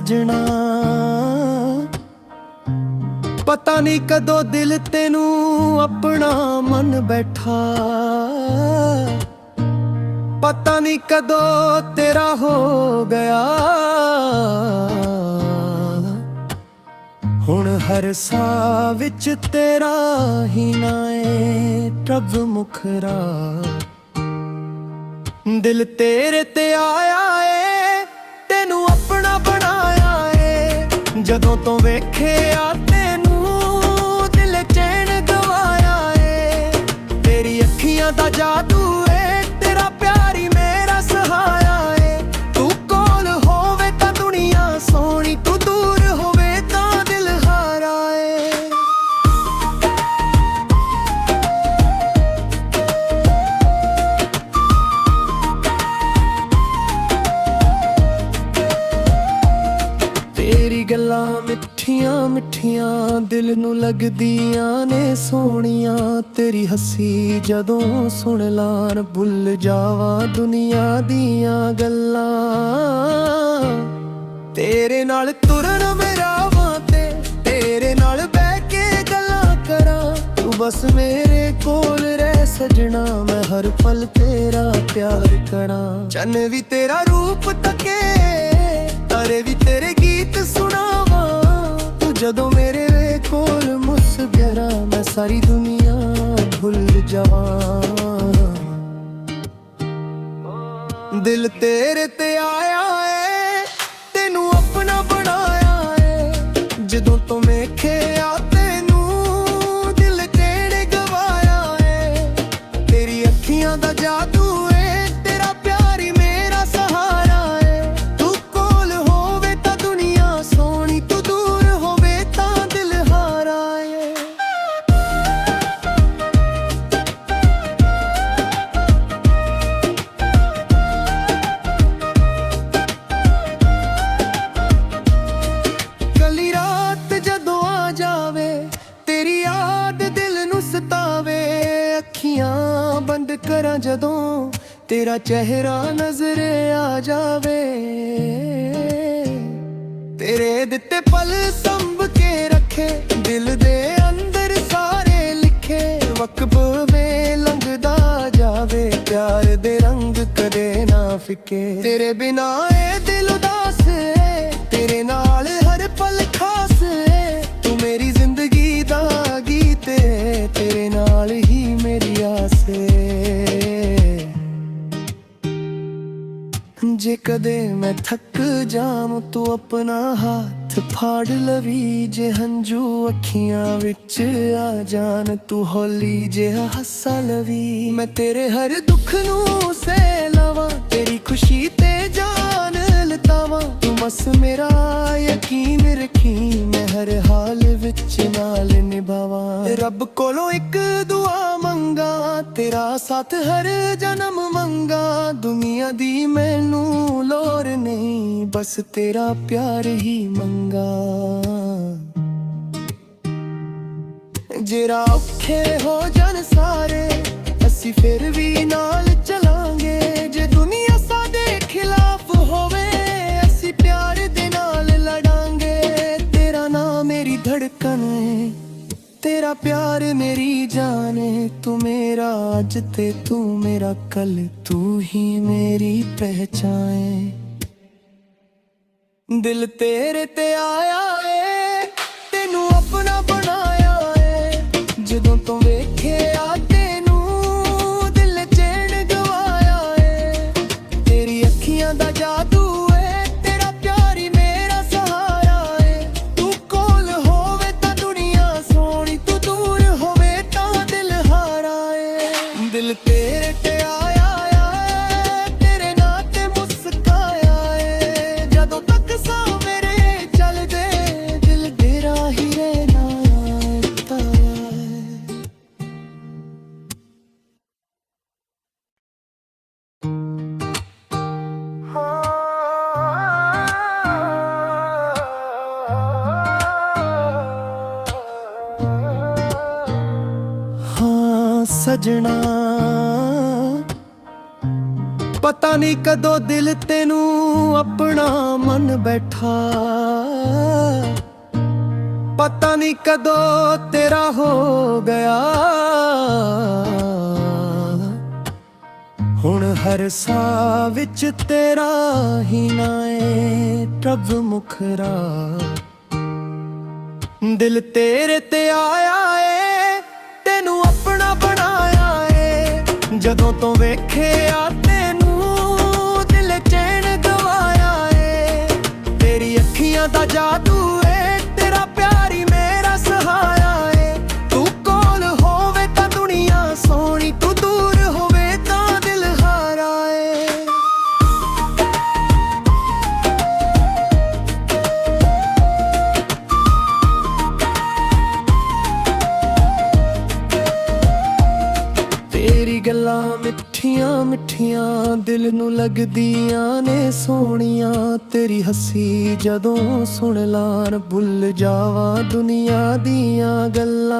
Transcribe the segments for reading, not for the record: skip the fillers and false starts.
सजना पता नहीं कदों दिल तेनू अपना मन बैठा, पता नहीं कदों तेरा हो गया। हुण हर साह विच तेरा ही नाए प्रभ मुखरा। दिल तेरे ते आया ए तेनू अपना बनाया ए, जदों तो वेखिया तेनू दिल चैन गवाया ए। तेरी अखियां दा जादू ए तेरा प्यार ही मेरा सहारा ए। तू कोल होवे तां दुनिया सोहणी, तू दूर होवे तां दिल हारा ए। तेरी गल्लां मिठियां मिठियां दिल नू लगदियां ने सोहणियां। तेरी हसी जदों सुन लान भुल जावां दुनिया दियां गल्लां। तेरे नाल तुरन मेरा वां ते तेरे नाल बैठ के गल्लां करां। तू बस मेरे कोल रह सजना, मैं हर पल तेरा प्यार करां। चन्न भी तेरा रूप तके तारे भी तेरे गीत सुनावा। तू जदों मेरे कोल मुस्कुरा मैं सारी दुनिया भुल जावां। दिल तेरे ते आया है तेनू अपना बनाया है, जदों तो वेखिया तेनू दिल चैन गवाया है। तेरी अखियां दा जादू है तेरा प्यार ही मेरा सहारा है। तू कोल होवे तां दुनिया सोहणी, तू दूर होवे तां दिल हारा है। कली रात जदों आ जावे तेरी याद दिल नू सतावे। अखियां बंद करां जदों तेरा चेहरा नजर आ जावे। तेरे दिते पल संभ के रखे दिल दे अंदर सारे लिखे। वक्त में लंघदा जावे प्यार दे रंग कदे ना फिके। तेरे बिना ए दिल उदास है, तेरे नाल हर पल खास है। तू मेरी जिंदगी दा गीत है, तेरे नाल ही मेरी आस है। जे कदे मैं थक जाम तू अपना हाथ फाड़ लवी। जे हंजू अखियां विच आ जान तू हौली जिहा हस्सा लवी। मैं तेरे हर दुख नू सह लवां, तेरी खुशी ते जान लतावां। तू बस मेरा यकीन रखी, मैं हर हाल विच नाल निभावां। रब कोलों एक दुआ मंगा, तेरा साथ हर जन्म मंगा। दुनिया दी मैनू लोड़ नहीं, बस तेरा प्यार ही मंगा। जेरा औखे हो जन सारे असी फिर भी नाल चलांगे। जे दुनिया साडे खिलाफ होवे असी प्यार दे नाल लड़ांगे। तेरा नाम मेरी धड़कन है, तेरा प्यार मेरी जान है। तू मेरा आज ते तू मेरा कल, तू ही मेरी पहचान। दिल तेरे ते आया है तेनू अपना बनाया है, जदों तो वेखिया तेनू दिल चैन गवाया है। तेरी अखियां दा जादू है तेरा प्यार ही मेरा सहारा है। तू कोल होवे तां दुनिया सोहणी, तू दूर होवे तां दिल हारा है। दिल तेरे ते आया है तेरे नां ते मुस्काया है। जदों तक सा मेरे चलदे दिल तेरा ही रहना ताया है। हाँ सजना ਪਤਾ ਨਹੀਂ ਕਦੋਂ ਦਿਲ ਤੈਨੂੰ ਆਪਣਾ ਮਨ ਬੈਠਾ, ਪਤਾ ਨਹੀਂ ਕਦੋਂ ਤੇਰਾ ਹੋ ਗਿਆ। ਹੁਣ ਹਰ ਸਾਹ ਵਿੱਚ ਤੇਰਾ ਹੀ ਨਾਂ ਏ ਪ੍ਰਭ ਮੁਖਰਾ। ਦਿਲ ਤੇਰੇ ਤੇ ਆਇਆ ਏ, ਤੈਨੂੰ ਆਪਣਾ ਬਣਾਇਆ ਏ। ਜਦੋਂ ਤੋਂ ਵੇਖਿਆ ਤੈਨੂੰ ਦਿਲ ਚੈਨ ਗਵਾਇਆ ਏ। ਤੇਰੀ ਅੱਖੀਆਂ ਦਾ ਜਾਦੂ ਏ, ਤੇਰਾ ਪਿਆਰ ਹੀ ਮੇਰਾ ਸਹਾਰਾ ਏ। ਤੂੰ ਕੋਲ ਹੋਵੇ ਤਾਂ ਦੁਨੀਆ ਸੋਹਣੀ, ਤੂੰ ਦੂਰ ਹੋਵੇ ਤਾਂ ਦਿਲ ਹਾਰਾ ਏ। ਤੇਰੀ ਗੱਲਾਂ ਮਿੱਠੀਆਂ ਮਿੱਠੀਆਂ ਦਿਲ ਨੂੰ ਲੱਗਦੀਆਂ ਨੇ ਸੋਹਣੀਆਂ। ਤੇਰੀ ਹੱਸੀ ਜਦੋਂ ਸੁਣ ਲਾਂ ਭੁੱਲ ਜਾਵਾਂ ਦੁਨੀਆ ਦੀਆਂ ਗੱਲਾਂ।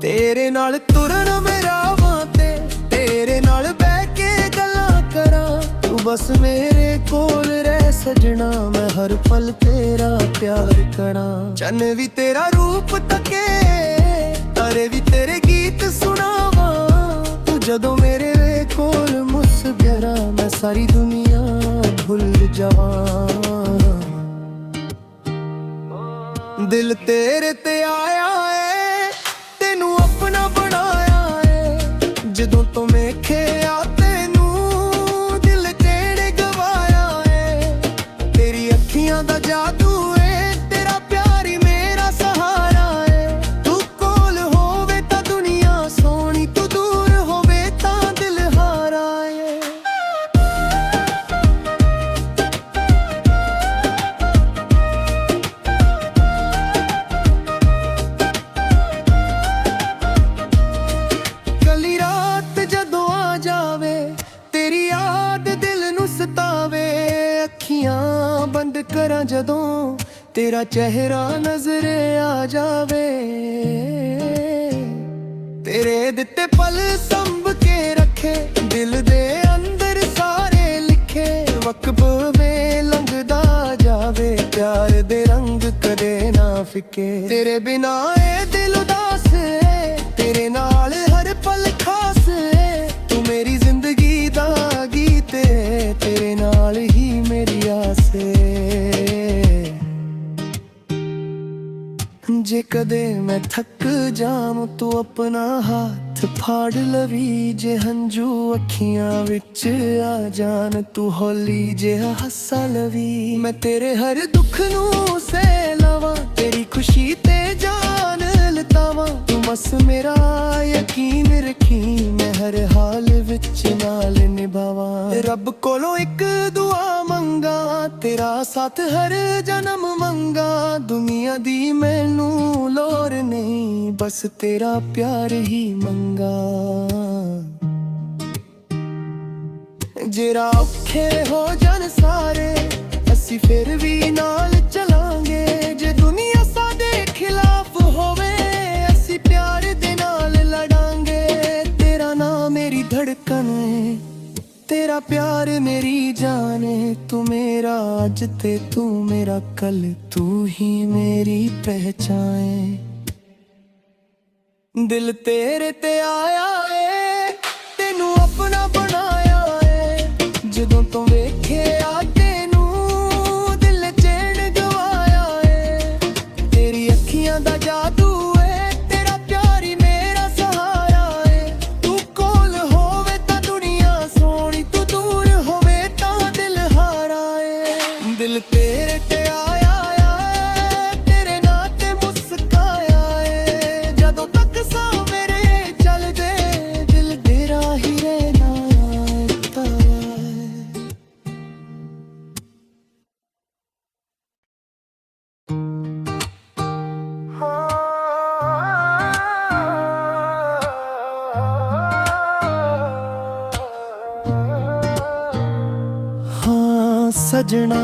ਤੇਰੇ ਨਾਲ ਤੁਰਨ ਮੇਰਾਵਾਂ ਤੇ ਤੇਰੇ ਨਾਲ ਬਹਿ ਕੇ ਗੱਲਾਂ ਕਰਾਂ। ਤੂੰ ਬਸ ਮੇਰੇ ਕੋਲ ਰਹਿ ਸਜਣਾ, ਮੈਂ ਹਰ ਪਲ ਤੇਰਾ ਪਿਆਰ ਕਰਾਂ। ਚੰਨ ਵੀ ਤੇਰਾ ਰੂਪ ਤੱਕੇ, ਤਾਰੇ ਵੀ ਤੇਰੇ ਗੀਤ ਸੁਣਾਵਾਂ। ਤੂੰ ਜਦੋਂ ਮੇਰੇ ਕੋਲ ਮੁਸਕਰਾ, ਮੈਂ ਸਾਰੀ ਦੁਨੀਆ ਭੁੱਲ ਜਾਵਾਂ। ਦਿਲ ਤੇਰੇ ਤੇ ਆਇਆ ਏ, ਤੈਨੂੰ ਆਪਣਾ ਬਣਾਇਆ ਏ। ਜਦੋਂ ਤੋਂ ਵੇਖਿਆ ਤੈਨੂੰ ਦਿਲ ਤੇਰੇ ਗਵਾਇਆ ਏ। ਤੇਰੀ ਅੱਖੀਆਂ ਦਾ ਜਾਦੂ ਏ, ਤੇਰਾ ਪਿਆਰ ਹੀ ਮੇਰਾ ਸਹਾਰਾ ਏ। ਤੂੰ ਕੋਲ ਹੋਵੇ ਤਾਂ ਦੁਨੀਆ ਸੋਹਣੀ, ਤੂੰ ਦੂਰ ਹੋਵੇ ਤਾਂ ਦਿਲ ਹਾਰਾ ਏ। ਕੱਲੀ ਰਾਤ ਜਦੋਂ ਆ ਜਾਵੇ, ਤੇਰੀ ਯਾਦ ਦਿਲ ਨੂੰ ਸਤਾਵੇ। ਅੱਖੀਆਂ ਬੰਦ ਕਰਾਂ ਜਦੋਂ ਤੇਰਾ ਚਿਹਰਾ ਨਜ਼ਰ ਆ ਜਾਵੇ। ਤੇਰੇ ਦਿੱਤੇ ਪਲ ਸੰਭ ਕੇ ਰੱਖੇ, ਦਿਲ ਦੇ ਅੰਦਰ ਸਾਰੇ ਲਿਖੇ। ਵਕਤ ਵੇ ਲੰਘਦਾ ਜਾਵੇ, ਪਿਆਰ ਦੇ ਰੰਗ ਕਦੇ ਨਾ ਫਿੱਕੇ। ਤੇਰੇ ਬਿਨਾ ਇਹ ਦਿਲ ਉਦਾਸ ਏ, ਤੇਰੇ ਨਾਲ ਹਰ ਪਲ ਖਾਸ ਏ। ਤੂੰ ਮੇਰੀ ਜ਼ਿੰਦਗੀ ਦਾ ਗੀਤ ਏ, ਤੇਰੇ ਨਾਲ ਹੀ ਮੇਰੀ ਆਸ ਏ। ਜੇ ਕਦੇ ਮੈਂ ਥੱਕ ਜਾਵਾਂ ਤੂੰ ਆਪਣਾ ਹੱਥ ਫਾੜ ਲਵੀ। ਜੇ ਹੰਝੂ ਅੱਖੀਆਂ ਵਿੱਚ ਆ ਜਾਣ ਤੂੰ ਹੌਲੀ ਜਿਹਾ ਹੱਸਾ ਲਵੀ। ਮੈਂ ਤੇਰੇ ਹਰ ਦੁੱਖ ਨੂੰ ਸਹਿ ਲਵਾਂ, ਤੇਰੀ ਖੁਸ਼ੀ ਤੇ ਜਾਨ ਲਟਾਵਾਂ। ਤੂੰ ਬਸ ਮੇਰਾ ਯਕੀਨ ਰੱਖੀ, ਮੈਂ ਹਰ ਹਾਲ ਵਿੱਚ ਨਾਲ ਨਿਭਾਵਾਂ। ਰੱਬ ਕੋਲੋਂ ਇੱਕ ਦੁਆ ਮੰਗਾ, ਤੇਰਾ ਸਾਥ ਹਰ ਜਨਮ ਮੰਗਾ। ਦੁਨੀਆ ਦੀ ਮੈਨੂੰ ਲੋੜ ਨਹੀਂ, ਬਸ ਤੇਰਾ ਪਿਆਰ ਹੀ ਮੰਗਾ। ਜਿਹੜਾ ਔਖੇ ਹੋ ਜਾਣ ਸਾਰੇ, ਅਸੀਂ ਫਿਰ ਵੀ ਨਾਲ ਚਲਾਂਗੇ। ਜੇ ਦੁਨੀਆ ਸਾਡੇ ਖਿਲਾਫ ਹੋਵੇ, ਅਸੀਂ ਪਿਆਰ ਦੇ ਨਾਲ ਲੜਾਂਗੇ। ਤੇਰਾ ਨਾਮ ਮੇਰੀ ਧੜਕਨ ਏ, ਤੇਰਾ ਪਿਆਰ ਮੇਰੀ ਜਾਨ ਏ। ਤੂੰ ਮੇਰਾ ਅੱਜ ਤੇ ਤੂੰ ਮੇਰਾ ਕੱਲ, ਤੂੰ ਹੀ ਮੇਰੀ ਪਹਿਚਾਨ ਏ। ਦਿਲ ਤੇਰੇ ਤੇ ਆਇਆ ਏ, ਤੈਨੂੰ ਆਪਣਾ ਬਣਾਇਆ ਏ। ਜਦੋਂ ਤੋਂ ਵੇਖਿਆ ਤੈਨੂੰ ਦਿਲ ਚੈਨ ਗਵਾਇਆ ਏ। ਤੇਰੀ ਅੱਖੀਆਂ ਦਾ ਜਾਦੂ ਏ, ਤੇਰਾ ਪਿਆਰ ਹੀ ਮੇਰਾ ਸਹਾਰਾ ਏ। ਤੂੰ ਕੋਲ ਹੋਵੇ ਤਾਂ ਦੁਨੀਆ ਸੋਹਣੀ, ਤੂੰ ਦੂਰ ਹੋਵੇ ਤਾਂ ਦਿਲ ਹਾਰਾ ਏ। ਦਿਲ ਤੇਰੇ ਤੇ ਆਇਆ ਏ, ਤੇਰੇ ਨਾਂ ਤੇ ਮੁਸਕਾਇਆ ਏ। ਜਦੋਂ ਤੱਕ ਸਾਹ ਮੇਰੇ ਚੱਲਦੇ, ਦਿਲ ਤੇਰਾ ਹੀ ਰਹਿਣਾ ਤਾ ਏ। ਹਾਂ ਸਜਣਾ